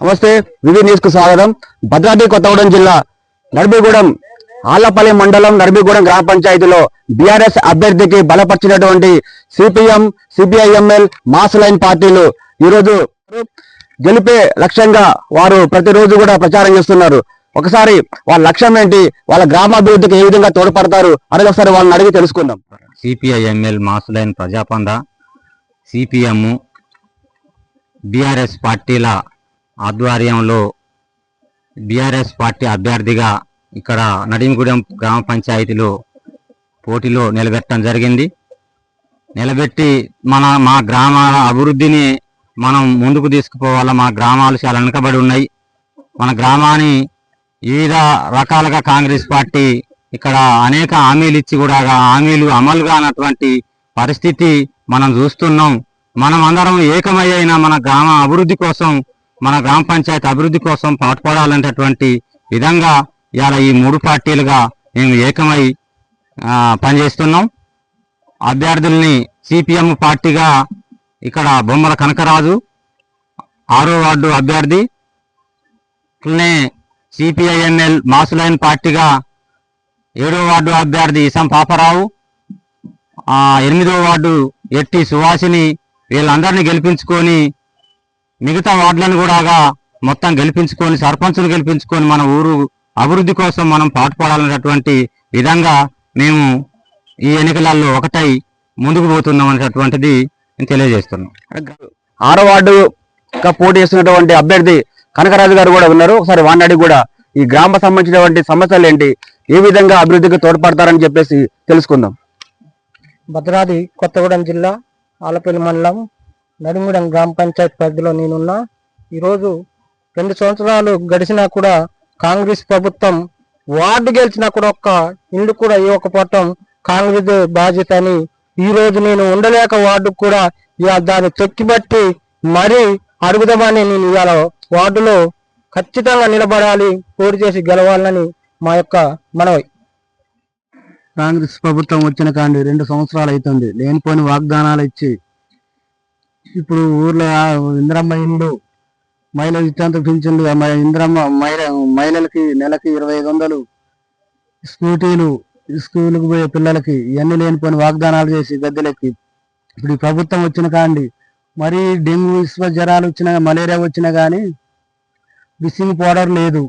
నమస్తే, వివి న్యూస్ కు స్వాగతం. భద్రాద్రి కొత్తగూడెం జిల్లా నర్బీగూడెం ఆళ్లపల్లి మండలం నర్బీగూడెం గ్రామ పంచాయతీలో బీఆర్ఎస్ అభ్యర్థికి బలపరిచినటువంటి సిపిఎం, సిపిఐఎంఎల్, మాస్ లైన్ పార్టీలు ఈరోజు గెలిపే లక్ష్యంగా వారు ప్రతిరోజు కూడా ప్రచారం చేస్తున్నారు. ఒకసారి వాళ్ళ లక్ష్యం ఏంటి, వాళ్ళ గ్రామాభివృద్ధికి ఏ విధంగా తోడ్పడతారు అనేది ఒకసారి వాళ్ళని అడిగి తెలుసుకుందాం. CPIML, mass line, ప్రజాపంద, CPM, BRS పార్టీల ఆధ్వర్యంలో బీఆర్ఎస్ పార్టీ అభ్యర్థిగా ఇక్కడ నడింగూడెం గ్రామ పంచాయతీలో పోటీలో నిలబెట్టడం జరిగింది. నిలబెట్టి మా గ్రామాల అభివృద్ధిని మనం ముందుకు తీసుకుపోవాలా. మా గ్రామాలు చాలా వెనుకబడి ఉన్నాయి. మన గ్రామాన్ని వివిధ రకాలుగా కాంగ్రెస్ పార్టీ ఇక్కడ అనేక హామీలు ఇచ్చి కూడా హామీలు అమలు కానటువంటి పరిస్థితి మనం చూస్తున్నాం. మనం అందరం ఏకమయ్యైన మన గ్రామ అభివృద్ధి కోసం, మన గ్రామ పంచాయతీ అభివృద్ధి కోసం పాటుపడాలనేటటువంటి విధంగా ఇవాళ ఈ మూడు పార్టీలుగా మేము ఏకమై పనిచేస్తున్నాం. అభ్యర్థుల్ని సిపిఎం పార్టీగా ఇక్కడ బొమ్మల కనకరాజు 6వ వార్డు అభ్యర్థి, సిపిఐఎంఎల్ మాస్ లైన్ పార్టీగా 7వ వార్డు అభ్యర్థి ఇసం పాపరావు, 8వ వార్డు ఎట్టి సువాసిని, వీళ్ళందరినీ గెలిపించుకొని మిగతా వార్డులను కూడా మొత్తం గెలిపించుకొని సర్పంచులు గెలిపించుకొని మన ఊరు అభివృద్ధి కోసం మనం పాటుపడాలనేటటువంటి విధంగా మేము ఈ ఎన్నికలలో ఒకటై ముందుకు పోతున్నాం అనేటటువంటిది నేను తెలియజేస్తున్నాం. 6వ వార్డు పోటీ చేస్తున్నటువంటి అభ్యర్థి కనకరాజు గారు కూడా ఉన్నారు. ఒకసారి వాడిని కూడా ఈ గ్రామ సంబంధించినటువంటి సమస్యలు ఏంటి, ఏ విధంగా అభివృద్ధికి తోడ్పడతారని చెప్పేసి తెలుసుకుందాం. భద్రాద్రి కొత్తగూడెం జిల్లా ఆళ్లపల్లి మండలం నడింగూడెం గ్రామ పంచాయతీ పరిధిలో నేనున్నా. ఈరోజు 2 సంవత్సరాలు గడిచినా కూడా కాంగ్రెస్ ప్రభుత్వం వార్డు గెలిచినా కూడా ఒక్క ఇల్లు కూడా ఇవ్వకపోవటం కాంగ్రెస్ బాధ్యత అని ఈ రోజు నేను ఉండలేక వార్డు కూడా ఇవాళ దాన్ని తొక్కిబట్టి మరీ అడుగుదామని నేను ఇవాళ వార్డులో ఖచ్చితంగా నిలబడాలి, పోటీ చేసి గెలవాలని మా యొక్క మనవి. కాంగ్రెస్ ప్రభుత్వం వచ్చిన కాండి 2 సంవత్సరాలు అవుతుంది. లేనిపోని వాగ్దానాలు ఇచ్చి ఇప్పుడు ఊర్లో ఇందిరమ్మ ఇండ్లు, మహిళలు ఇచ్చేంత పింఛన్లు, ఇందిరమ్మ మహిళలకి నెలకి 2500 స్కూటీలు, స్కూల్కి పోయే పిల్లలకి ఇవన్నీ లేనిపోని వాగ్దానాలు చేసి గద్దెలెక్కి ఇప్పుడు ఈ ప్రభుత్వం వచ్చిన కాండి మరీ డెంగ్యూ, విశ్వ జ్వరాలు వచ్చినా, మలేరియా వచ్చినా కానీ బ్లీచింగ్ పౌడర్ లేదు,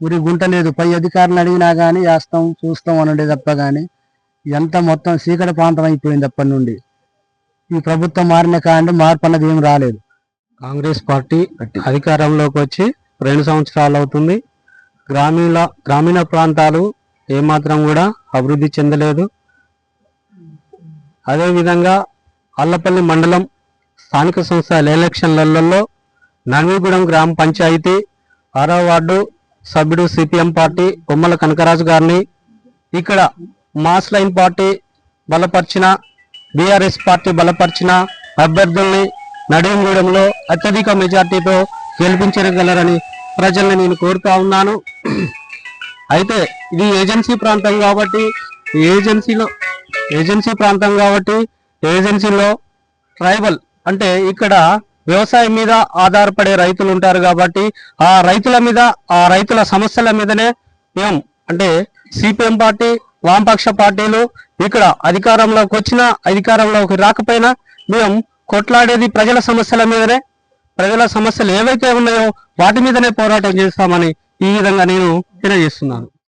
ఉరి గుంట లేదు. పై అధికారులను అడిగినా కానీ వేస్తాం చూస్తాం అనండి తప్ప కానీ ఎంత మొత్తం చీకటి ప్రాంతం అయిపోయింది. అప్పటి నుండి ఈ ప్రభుత్వం మారిన కాండి మార్పు అన్నది ఏం రాలేదు. కాంగ్రెస్ పార్టీ అధికారంలోకి వచ్చి 2 సంవత్సరాలు అవుతుంది. గ్రామీణ ప్రాంతాలు ఏమాత్రం కూడా అభివృద్ధి చెందలేదు. అదేవిధంగా ఆళ్లపల్లి మండలం స్థానిక సంస్థల ఎలక్షన్లలో నర్బీగూడెం గ్రామ పంచాయతీ 6వ వార్డు సభ్యుడు సిపిఎం పార్టీ బొమ్మల కనకరాజు గారిని, ఇక్కడ మాస్ లైన్ పార్టీ బలపరిచిన, బీఆర్ఎస్ పార్టీ బలపరిచిన అభ్యర్థుల్ని నడింగూడెంలో అత్యధిక మెజార్టీతో గెలిపించగలరని ప్రజల్ని నేను కోరుతా ఉన్నాను. అయితే ఇది ఏజెన్సీ ప్రాంతం కాబట్టి ఏజెన్సీలో ట్రైబల్ అంటే ఇక్కడ వ్యవసాయం మీద ఆధారపడే రైతులు ఉంటారు కాబట్టి ఆ రైతుల సమస్యల మీదనే మేము అంటే సిపిఎం పార్టీ, వామపక్ష పార్టీలు ఇక్కడ అధికారంలోకి రాకపోయినా మేము కొట్లాడేది ప్రజల సమస్యల మీదనే. ప్రజల సమస్యలు ఏవైతే ఉన్నాయో వాటి మీదనే పోరాటం చేస్తామని ఈ విధంగా నేను తెలియజేస్తున్నాను.